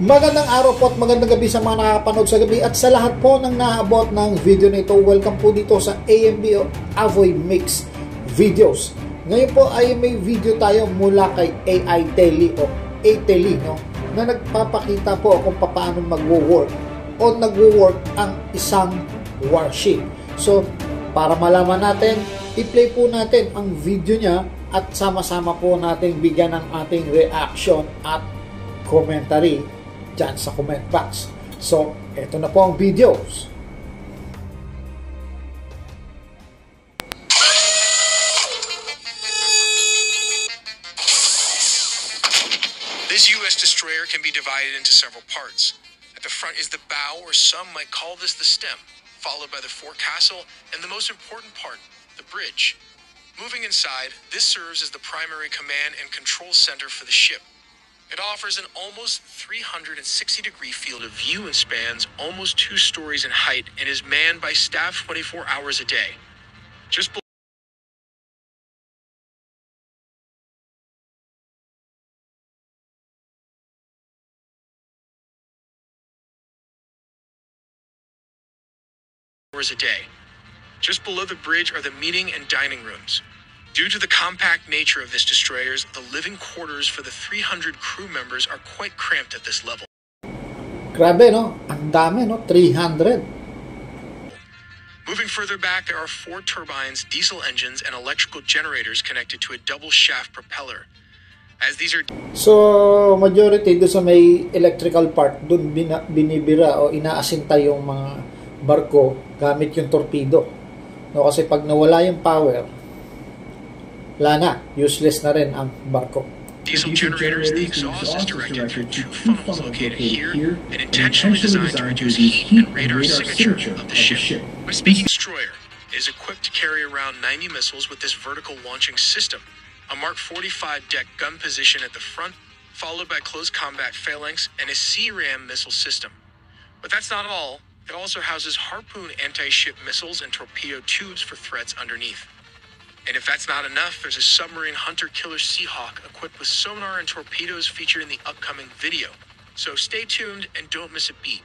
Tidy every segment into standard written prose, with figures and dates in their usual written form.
Magandang araw po at magandang gabi sa mga nakapanood sa gabi at sa lahat po ng naabot ng video na ito. Welcome po dito sa AMB Avoy Mix Videos. Ngayon po ay may video tayo mula kay AI Teli o A-Teli, no, na nagpapakita po kung paano magwo-work o nagwo-work ang isang warship. So, para malaman natin, i-play po natin ang video niya at sama-sama po natin bigyan ng ating reaction at commentary dyan sa comment box. So, eto na po ang videos. This U.S. destroyer can be divided into several parts. At the front is the bow, or some might call this the stem, followed by the forecastle, and the most important part, the bridge. Moving inside, this serves as the primary command and control center for the ship. It offers an almost 360-degree field of view and spans almost 2 stories in height and is manned by staff 24 hours a day. Just below the bridge are the meeting and dining rooms. Due to the compact nature of this destroyer, the living quarters for the 300 crew members are quite cramped at this level. Grabe, no? Ang dami, no? 300. Moving further back, there are 4 turbines, diesel engines, and electrical generators connected to a double shaft propeller. As these are... So, majority doon sa may electrical part, doon binibira o inaasinta yung mga barko gamit yung torpedo. No, kasi pag nawala yung power, wala na, useless na rin ang barko. Diesel generators, the exhaust is directed through 2 funnels located here and intentionally designed to reduce heat and radar signature of the ship. Speaking destroyer is equipped to carry around 90 missiles with this vertical launching system, a Mark 45 deck gun position at the front, followed by close combat phalanx and a CRAM missile system. But that's not all. It also houses Harpoon anti-ship missiles and torpedo tubes for threats underneath. And if that's not enough, there's a submarine hunter-killer Seahawk equipped with sonar and torpedoes featured in the upcoming video. So stay tuned and don't miss a beat.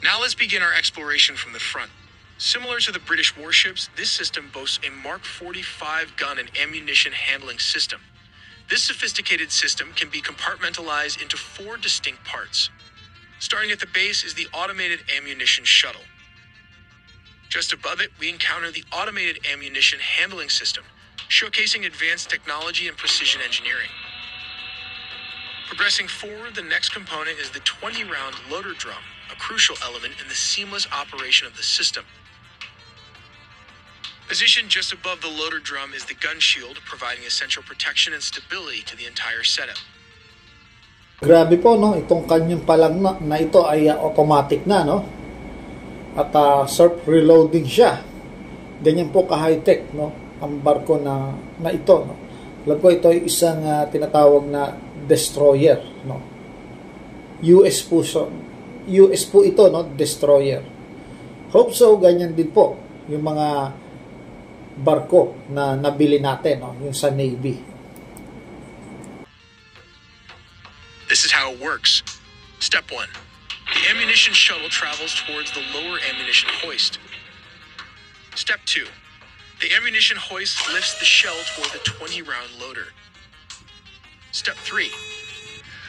Now let's begin our exploration from the front. Similar to the British warships, this system boasts a Mark 45 gun and ammunition handling system. This sophisticated system can be compartmentalized into 4 distinct parts. Starting at the base is the automated ammunition shuttle. Just above it, we encounter the automated ammunition handling system, showcasing advanced technology and precision engineering. Progressing forward, the next component is the 20-round loader drum, a crucial element in the seamless operation of the system. Positioned just above the loader drum is the gun shield, providing essential protection and stability to the entire setup. Grabe po, no? Itong kanyang palang na ito ay automatic na, no? At self-reloading siya. Ganyan po ka-high-tech, no, ang barko na ito, no. Alam ko ito ay isang tinatawag na destroyer, no. US po ito, no, destroyer. Hope so, ganyan din po yung mga barko na nabili natin, no, yung sa Navy. This is how it works. Step 1. The ammunition shuttle travels towards the lower ammunition hoist. Step 2. The ammunition hoist lifts the shell toward the 20-round loader. Step 3.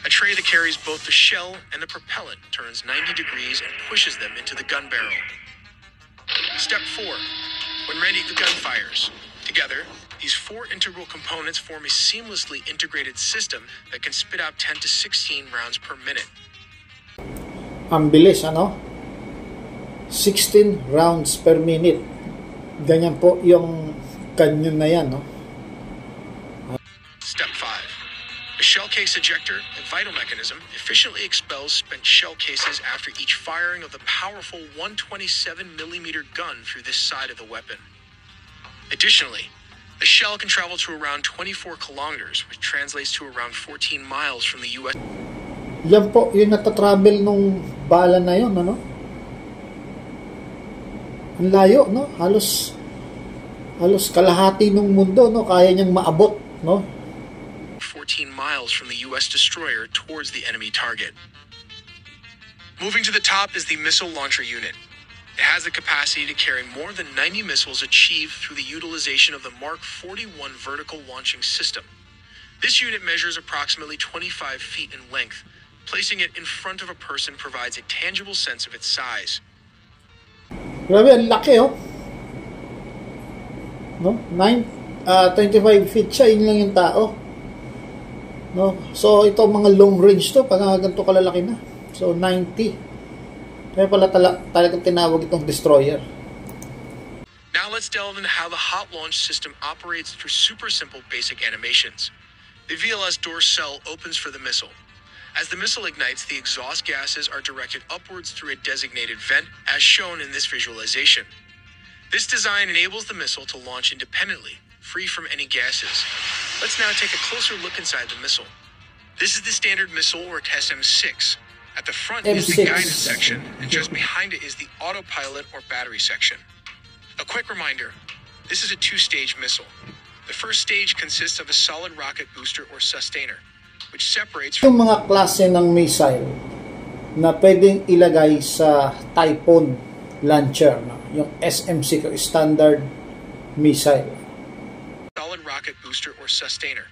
A tray that carries both the shell and the propellant turns 90 degrees and pushes them into the gun barrel. Step 4. When ready, the gun fires. Together, these 4 integral components form a seamlessly integrated system that can spit out 10 to 16 rounds per minute. Ang bilis, ano? 16 rounds per minute. Ganyan po yung canyon na yan, no? Step 5. The shell case ejector and vital mechanism efficiently expels spent shell cases after each firing of the powerful 127mm gun through this side of the weapon. Additionally, the shell can travel to around 24 kilometers, which translates to around 14 miles from the U.S. Yan po, yung natatravel nung bala na yun, ano? Ang layo, no? Halos kalahati ng mundo, no? Kaya niyang maabot, no? 14 miles from the U.S. destroyer towards the enemy target. Moving to the top is the missile launcher unit. It has the capacity to carry more than 90 missiles achieved through the utilization of the Mark 41 vertical launching system. This unit measures approximately 25 feet in length. Placing it in front of a person provides a tangible sense of its size. Grabe, ang laki oh. No? 25 feet siya, yun lang yung tao. No? So, ito mga long range to, pag ganito kalalaki na. So, 90. Kaya pala talagang tinawag itong destroyer. Now let's delve into how the hot launch system operates through super simple basic animations. The VLS door cell opens for the missile. As the missile ignites, the exhaust gases are directed upwards through a designated vent, as shown in this visualization. This design enables the missile to launch independently, free from any gases. Let's now take a closer look inside the missile. This is the standard missile, or test M6. At the front is the guidance section, and just behind it is the autopilot or battery section. A quick reminder, this is a two-stage missile. The first stage consists of a solid rocket booster or sustainer, which separates from yung mga klase ng missile na pwedeng ilagay sa Typhoon launcher, no? Yung SMC, standard missile. Solid rocket booster or sustainer,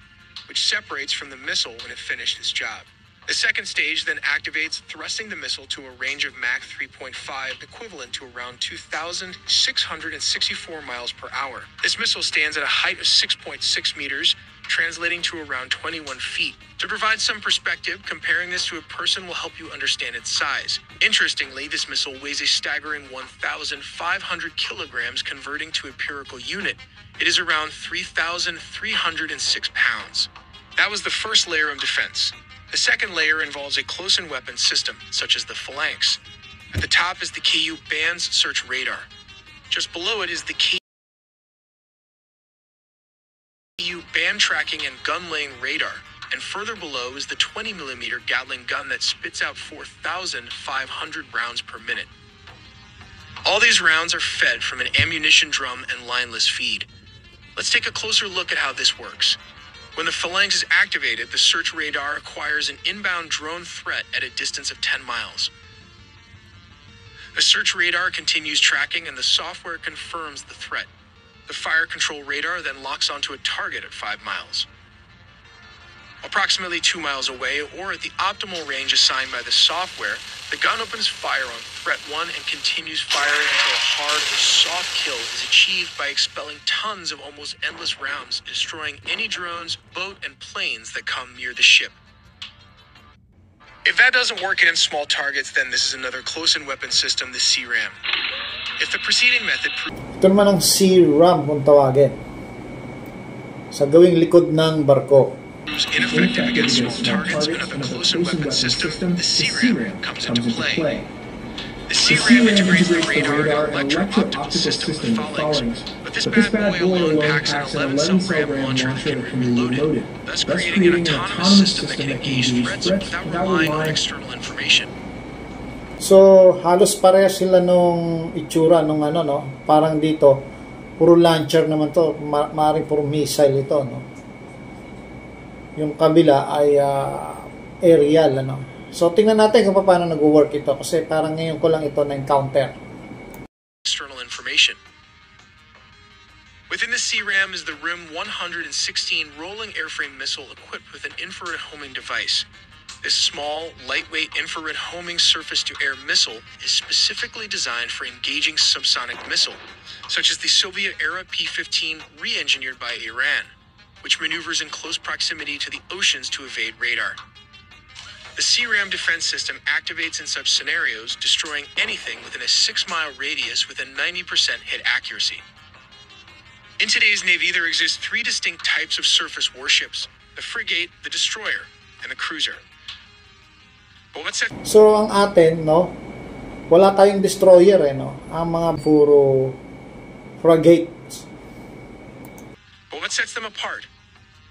which separates from the missile when it finished its job. The second stage then activates, thrusting the missile to a range of Mach 3.5, equivalent to around 2,664 miles per hour. This missile stands at a height of 6.6 meters, translating to around 21 feet. To provide some perspective, comparing this to a person will help you understand its size. Interestingly, this missile weighs a staggering 1,500 kilograms, converting to a empirical unit. It is around 3,306 pounds. That was the first layer of defense. The second layer involves a close-in weapon system, such as the Phalanx. At the top is the KU Band's search radar. Just below it is the KU Band tracking and gun laying radar. And further below is the 20mm Gatling gun that spits out 4,500 rounds per minute. All these rounds are fed from an ammunition drum and lineless feed. Let's take a closer look at how this works. When the Phalanx is activated, the search radar acquires an inbound drone threat at a distance of 10 miles. The search radar continues tracking, and the software confirms the threat. The fire control radar then locks onto a target at 5 miles. Approximately 2 miles away, or at the optimal range assigned by the software, the gun opens fire on threat 1 and continues firing until a hard or soft kill is achieved by expelling tons of almost endless rounds, destroying any drones, boat, and planes that come near the ship. If that doesn't work against small targets, then this is another close-in weapon system, the CRAM. If the preceding method Ito naman ang CRAM kung tawagin. Sa gawing likod ng barko. proves ineffective against small targets, another close-in weapon system, the CRAM, comes into play. The CRAM integrates the radar and electro-optical system with Phalanx, but this bad boy alone packs an 11-cell RAM launcher that can be reloaded, thus creating an autonomous system that can engage threats without relying on external information. So, halos pareha sila nung itsura nung ano, no? Parang dito, puro launcher naman to, maaaring puro missile ito, no? Yung kabila ay aerial, ano? So, tingnan natin kung paano nag-work ito kasi parang ngayon ko lang ito na-encounter. External information. Within the CRAM is the RIM 116 rolling airframe missile equipped with an infrared homing device. This small, lightweight infrared homing surface-to-air missile is specifically designed for engaging subsonic missile, such as the Soviet-era P-15 re-engineered by Iran, which maneuvers in close proximity to the oceans to evade radar. The CRAM defense system activates in such scenarios, destroying anything within a 6-mile radius with a 90% hit accuracy. In today's Navy, there exist 3 distinct types of surface warships: the frigate, the destroyer, and the cruiser. But what's that? So, ang atin, no? Wala tayong destroyer, eh, no? Ang mga puro frigates. But what sets them apart?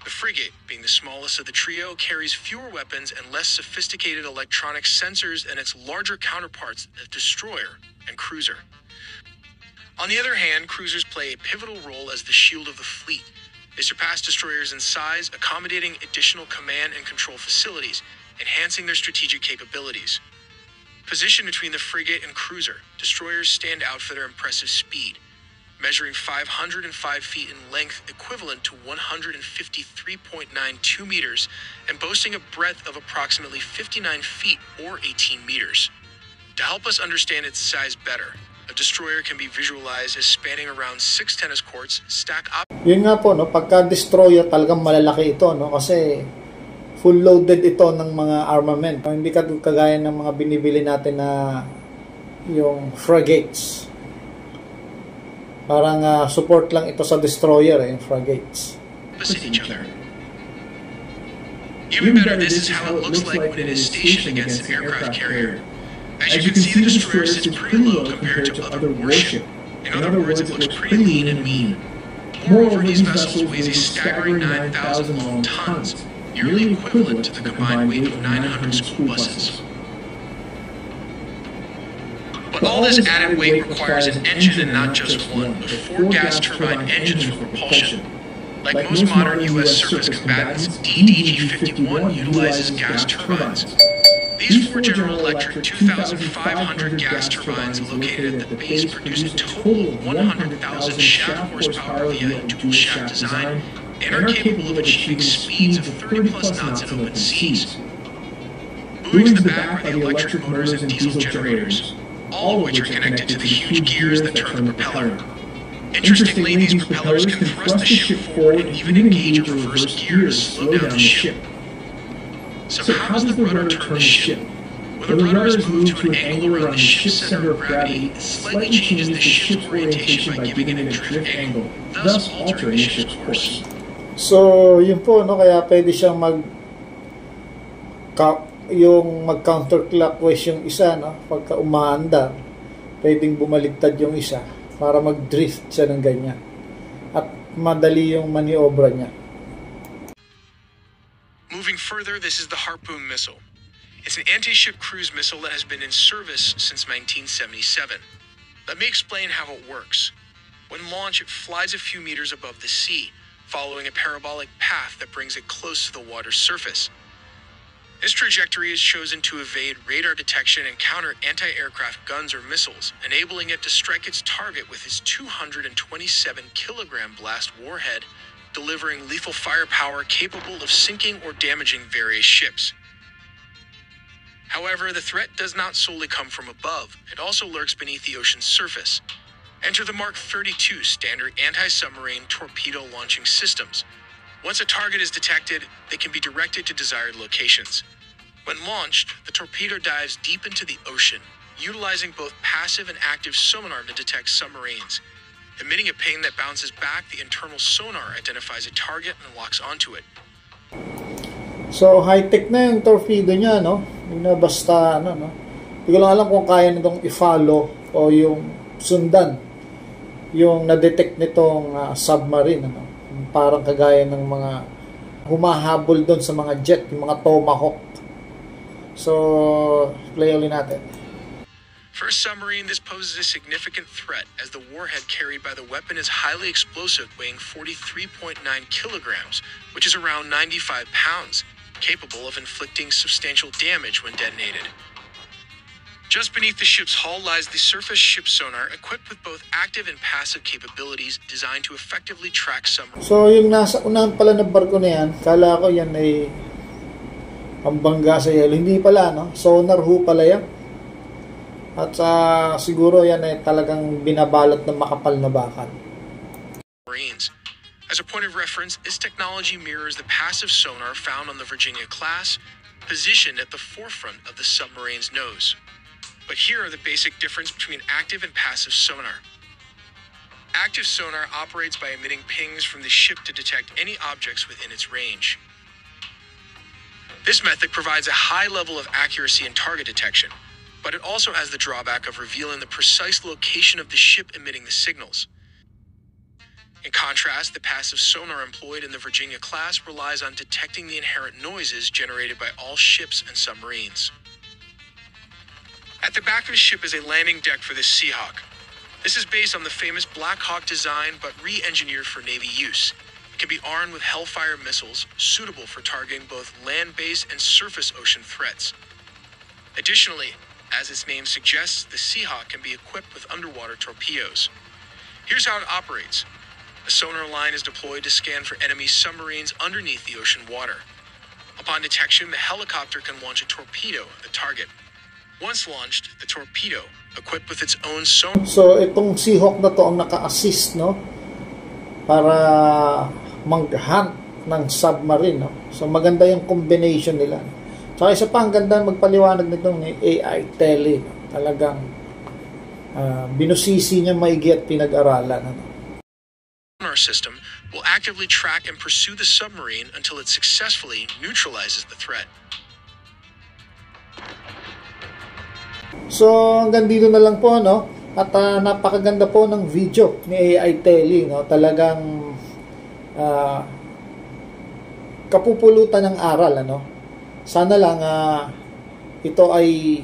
The frigate, being the smallest of the trio, carries fewer weapons and less sophisticated electronic sensors than its larger counterparts, the destroyer and cruiser. On the other hand, cruisers play a pivotal role as the shield of the fleet. They surpass destroyers in size, accommodating additional command and control facilities, enhancing their strategic capabilities. Positioned between the frigate and cruiser, destroyers stand out for their impressive speed, measuring 505 feet in length, equivalent to 153.92 meters, and boasting a breadth of approximately 59 feet or 18 meters. To help us understand its size better, a destroyer can be visualized as spanning around 6 tennis courts, stacked up. Yun nga po, no, pagka destroyer talagang malalaki ito, no, kasi full loaded ito ng mga armament. Hindi kagaya ng mga binibili natin na yung frigates. Parang support lang ito sa destroyer, yung frigates. Each other. Even better, this is how it looks like when it is stationed against an aircraft carrier. As you can see, the destroyer sits pretty low compared to other warship. In other words, it looks pretty lean and mean. Moreover, these vessels weigh a staggering 9,000 long tons, nearly equivalent to the combined weight of 900 school buses. But all this added weight requires an engine and not just one, but 4 gas turbine engines for propulsion. Like most modern U.S. surface combatants, DDG-51 utilizes gas turbines. These 4 General Electric 2,500 gas turbines located at the base produce a total of 100,000 shaft horsepower via a dual-shaft design and are capable of achieving speeds of 30-plus knots in open seas. Moving to the back are the electric motors and diesel generators, all of which are connected to the huge gears that turn the propeller. Interestingly, these propellers can thrust the ship forward and even engage a reverse gear to slow down the ship. So how does the rudder turn the ship? When the rudder is moved to an angle around the ship's center of gravity, it slightly changes the ship's orientation by giving it a drift angle, thus altering the ship's course. So, yun po, no, kaya pwede siyang mag-counterclockwise yung isa, no? Pagka umaandar, pwedeng bumaligtad yung isa para mag-drift siya ng ganyan. At madali yung maniobra niya. Moving further, this is the Harpoon missile. It's an anti-ship cruise missile that has been in service since 1977. Let me explain how it works. When launched, it flies a few meters above the sea, following a parabolic path that brings it close to the water's surface. This trajectory is chosen to evade radar detection and counter anti-aircraft guns or missiles, enabling it to strike its target with its 227-kilogram blast warhead, delivering lethal firepower capable of sinking or damaging various ships. However, the threat does not solely come from above. It also lurks beneath the ocean's surface. Enter the Mark 32 standard anti-submarine torpedo launching systems. Once a target is detected, they can be directed to desired locations. When launched, the torpedo dives deep into the ocean, utilizing both passive and active sonar to detect submarines. Emitting a ping that bounces back, the internal sonar identifies a target and locks onto it. So, high-tech na yung torpedo niya, no? Hindi na basta, ano, no? Hindi ko lang alam kung kaya nitong i-follow o yung sundan yung na-detect nitong submarine, ano? Parang kagaya ng mga humahabol doon sa mga jet, yung mga Tomahawk. So, play ulit natin. For a submarine, this poses a significant threat as the warhead carried by the weapon is highly explosive, weighing 43.9 kilograms, which is around 95 pounds, capable of inflicting substantial damage when detonated. Just beneath the ship's hull lies the surface ship sonar, equipped with both active and passive capabilities designed to effectively track submarines. So, yung nasa unahan pala ng barko na yan, kala ko yan ay pambangga sa yelo. Hindi pala, no? Sonar ho pala yan. At siguro yan ay talagang binabalot ng makapal na bakal. As a point of reference, this technology mirrors the passive sonar found on the Virginia class, positioned at the forefront of the submarine's nose. But here are the basic difference between active and passive sonar. Active sonar operates by emitting pings from the ship to detect any objects within its range. This method provides a high level of accuracy in target detection, but it also has the drawback of revealing the precise location of the ship emitting the signals. In contrast, the passive sonar employed in the Virginia class relies on detecting the inherent noises generated by all ships and submarines. At the back of the ship is a landing deck for the Seahawk. This is based on the famous Black Hawk design, but re-engineered for Navy use. It can be armed with Hellfire missiles, suitable for targeting both land-based and surface ocean threats. Additionally, As its name suggests, the Seahawk can be equipped with underwater torpedoes. Here's how it operates. A sonar line is deployed to scan for enemy submarines underneath the ocean water. Upon detection, the helicopter can launch a torpedo at the target. Once launched, the torpedo, equipped with its own sonar... So, itong Seahawk na to ang naka-assist, no? Para mag-hunt ng submarine, no? So, maganda yung combination nila. So, isa pa, ang ganda magpaliwanag nitong AI tele, no? Talagang binusisi niya maigi at pinag-aralan, no? Sonar system will actively track and pursue the submarine until it successfully neutralizes the threat. So, hanggang dito na lang po, no? At napakaganda po ng video ni AI Tele, no? Talagang kapupulutan ng aral, ano? Sana lang ito ay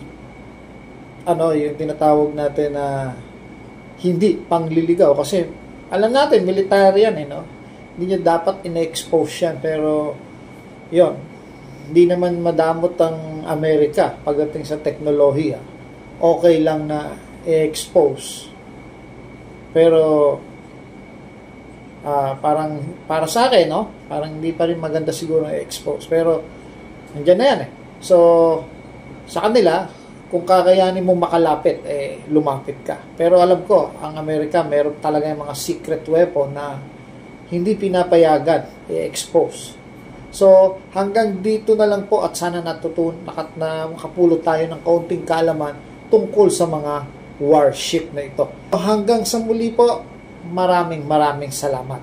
yung tinatawag natin na hindi pangliligaw, kasi alam natin military yan, no? Hindi niya dapat ina-expose yan, pero yon, hindi naman madamot ang Amerika pagdating sa teknolohiya. Okay lang na i-expose, pero parang para sa akin, no, parang hindi pa rin maganda siguro i-expose, pero nandiyan na yan eh. So sa kanila, kung kakayanin mo makalapit, lumapit ka. Pero alam ko, ang Amerika meron talaga yung mga secret weapon na hindi pinapayagan i-expose. So hanggang dito na lang po, at sana makapulot tayo ng kaunting kaalaman tungkol sa mga warship na ito. Hanggang sa muli po, maraming salamat.